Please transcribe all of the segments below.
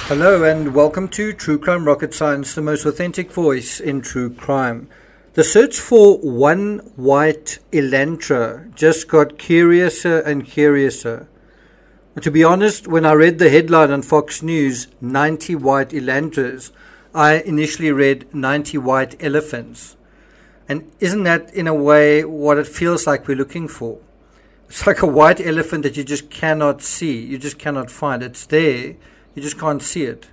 Hello and welcome to True Crime Rocket Science, the most authentic voice in true crime. The search for one white Elantra just got curiouser and curiouser. And to be honest, when I read the headline on Fox News, 90 white Elantras, I initially read 90 white elephants. And isn't that in a way what it feels like we're looking for? It's like a white elephant that you just cannot see, you just cannot find. It's there. You just can't see it.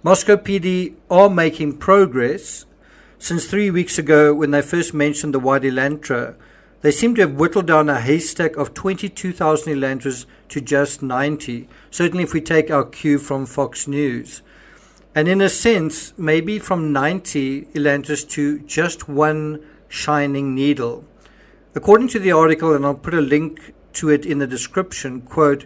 Moscow PD are making progress. Since 3 weeks ago, when they first mentioned the white Elantra, they seem to have whittled down a haystack of 22,000 Elantras to just 90. Certainly if we take our cue from Fox News. And in a sense, maybe from 90 Elantras to just one shining needle. According to the article, and I'll put a link to it in the description, quote,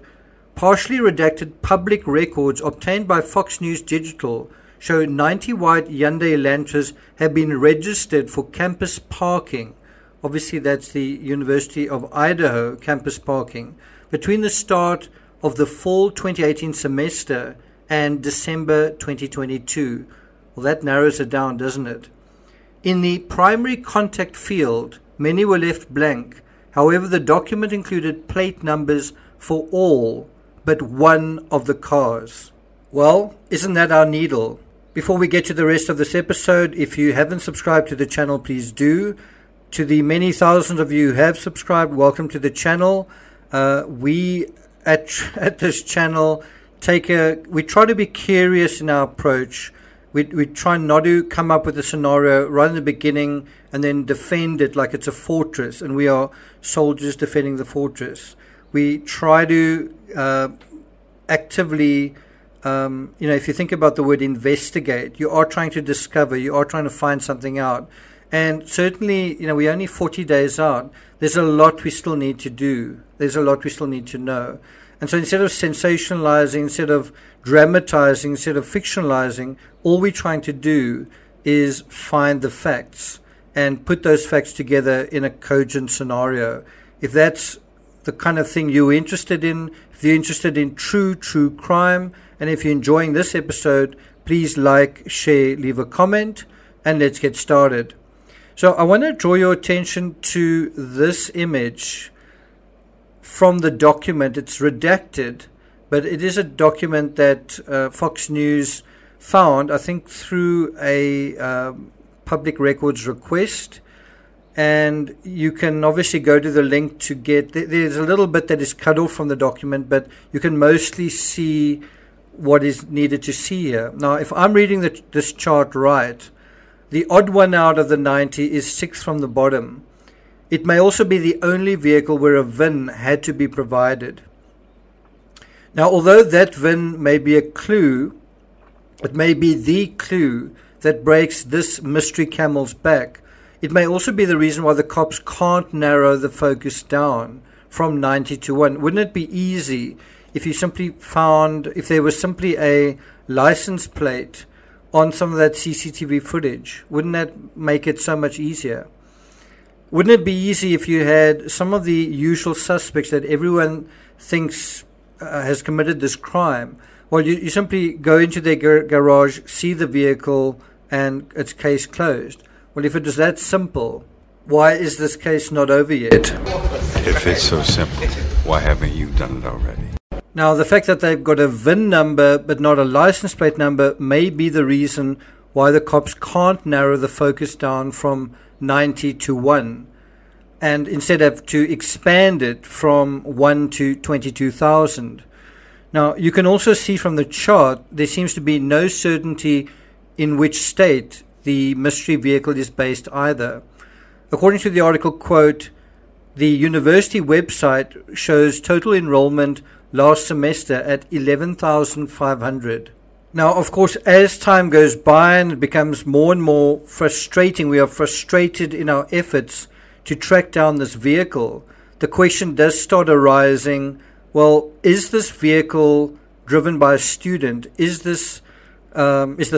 partially redacted public records obtained by Fox News Digital show 90 white Hyundai Elantras have been registered for campus parking. Obviously, that's the University of Idaho campus parking between the start of the fall 2018 semester and December 2022. Well, that narrows it down, doesn't it? In the primary contact field, many were left blank. However, the document included plate numbers for all but one of the cars. Well, isn't that our needle? Before we get to the rest of this episode, if you haven't subscribed to the channel, please do. To the many thousands of you who have subscribed, welcome to the channel. We at this channel we try to be curious in our approach. We try not to come up with a scenario right in the beginning and then defend it like it's a fortress and we are soldiers defending the fortress. We try to actively, if you think about the word investigate, you are trying to discover, you are trying to find something out. And certainly, we're only 40 days out. There's a lot we still need to do. There's a lot we still need to know. And so instead of sensationalizing, instead of dramatizing, instead of fictionalizing, all we're trying to do is find the facts and put those facts together in a cogent scenario. If that's the kind of thing you're interested in, if you're interested in true crime, and if you're enjoying this episode, please like, share, leave a comment, and let's get started. So I want to draw your attention to this image from the document. It's redacted, but it is a document that Fox News found, I think, through a public records request. And you can obviously go to the link to get, there's a little bit that is cut off from the document, but you can mostly see what is needed to see here. Now, if I'm reading this chart right, the odd one out of the 90 is 6th from the bottom. It may also be the only vehicle where a VIN had to be provided. Now, although that VIN may be a clue, it may be the clue that breaks this mystery camel's back. It may also be the reason why the cops can't narrow the focus down from 90 to 1. Wouldn't it be easy if you simply found, if there was simply a license plate on some of that CCTV footage? Wouldn't that make it so much easier? Wouldn't it be easy if you had some of the usual suspects that everyone thinks has committed this crime? Well, you simply go into their garage, see the vehicle, and it's case closed. Well, if it is that simple, why is this case not over yet? If it's so simple, why haven't you done it already? Now, the fact that they've got a VIN number but not a license plate number may be the reason why the cops can't narrow the focus down from 90 to 1 and instead have to expand it from 1 to 22,000. Now, you can also see from the chart there seems to be no certainty in which state the mystery vehicle is based either. According to the article, quote, the university website shows total enrollment last semester at 11,500. Now, of course, as time goes by and it becomes more and more frustrating, we are frustrated in our efforts to track down this vehicle. The question does start arising, well, is this vehicle driven by a student? Is the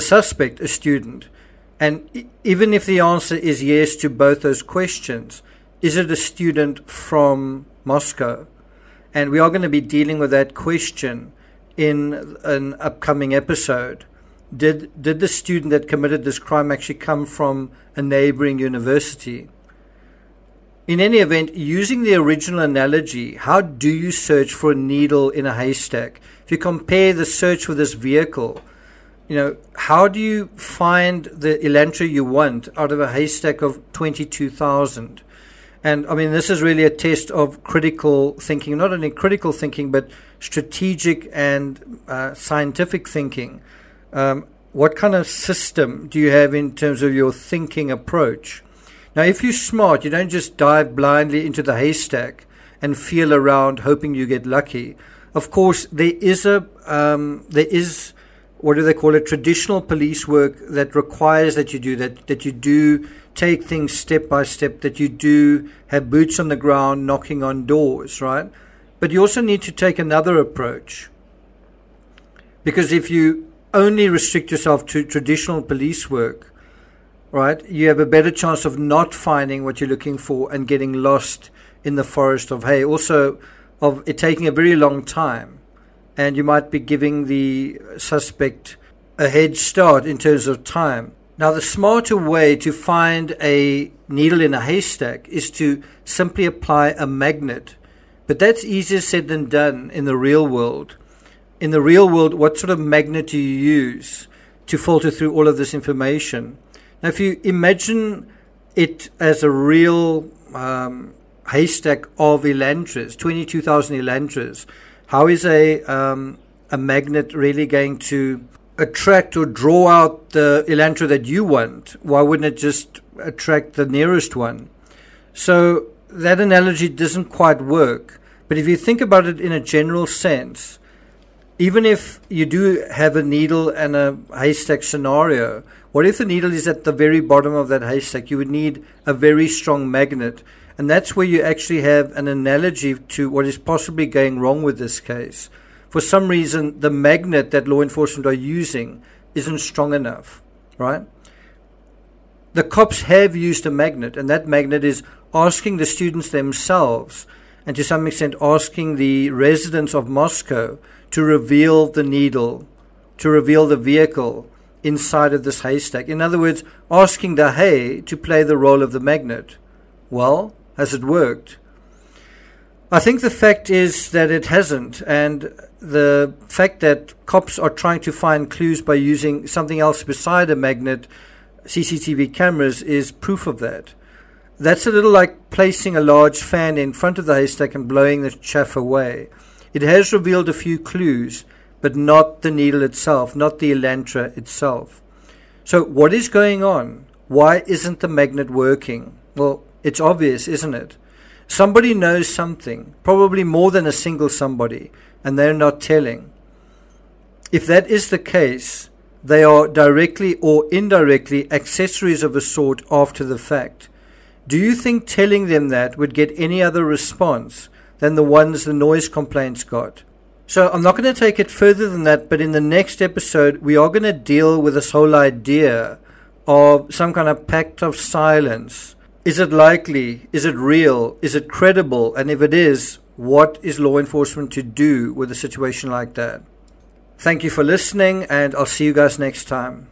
suspect a student? And even if the answer is yes to both those questions, is it a student from Moscow? And we are going to be dealing with that question in an upcoming episode. Did the student that committed this crime actually come from a neighboring university? In any event, using the original analogy, how do you search for a needle in a haystack? If you compare the search for this vehicle, how do you find the Elantra you want out of a haystack of 22,000? And I mean, this is really a test of critical thinking, not only critical thinking, but strategic and scientific thinking. What kind of system do you have in terms of your thinking approach? Now, if you're smart, you don't just dive blindly into the haystack and feel around hoping you get lucky. Of course, there is what do they call it, traditional police work that requires that you do that you do take things step by step, that you do have boots on the ground knocking on doors, right? But you also need to take another approach. Because if you only restrict yourself to traditional police work, right, you have a better chance of not finding what you're looking for and getting lost in the forest of hay. Also, of it taking a very long time. And you might be giving the suspect a head start in terms of time. Now, the smarter way to find a needle in a haystack is to simply apply a magnet. But that's easier said than done in the real world. In the real world, what sort of magnet do you use to filter through all of this information? Now, if you imagine it as a real haystack of Elantras, 22,000 Elantras, how is a magnet really going to attract or draw out the Elantra that you want? Why wouldn't it just attract the nearest one? So that analogy doesn't quite work. But if you think about it in a general sense, even if you do have a needle and a haystack scenario, what if the needle is at the very bottom of that haystack? You would need a very strong magnet. And that's where you actually have an analogy to what is possibly going wrong with this case. For some reason, the magnet that law enforcement are using isn't strong enough, right? The cops have used a magnet, and that magnet is asking the students themselves, and to some extent asking the residents of Moscow to reveal the needle, to reveal the vehicle inside of this haystack. In other words, asking the hay to play the role of the magnet. Well, has it worked? I think the fact is that it hasn't, and the fact that cops are trying to find clues by using something else beside a magnet, CCTV cameras, is proof of that. That's a little like placing a large fan in front of the haystack and blowing the chaff away. It has revealed a few clues, but not the needle itself, not the Elantra itself. So what is going on? Why isn't the magnet working? Well, it's obvious, isn't it? Somebody knows something, probably more than a single somebody, and they're not telling. If that is the case, they are directly or indirectly accessories of a sort after the fact. Do you think telling them that would get any other response than the ones the noise complaints got? So I'm not going to take it further than that, but in the next episode, we are going to deal with this whole idea of some kind of pact of silence. Is it likely? Is it real? Is it credible? And if it is, what is law enforcement to do with a situation like that? Thank you for listening, and I'll see you guys next time.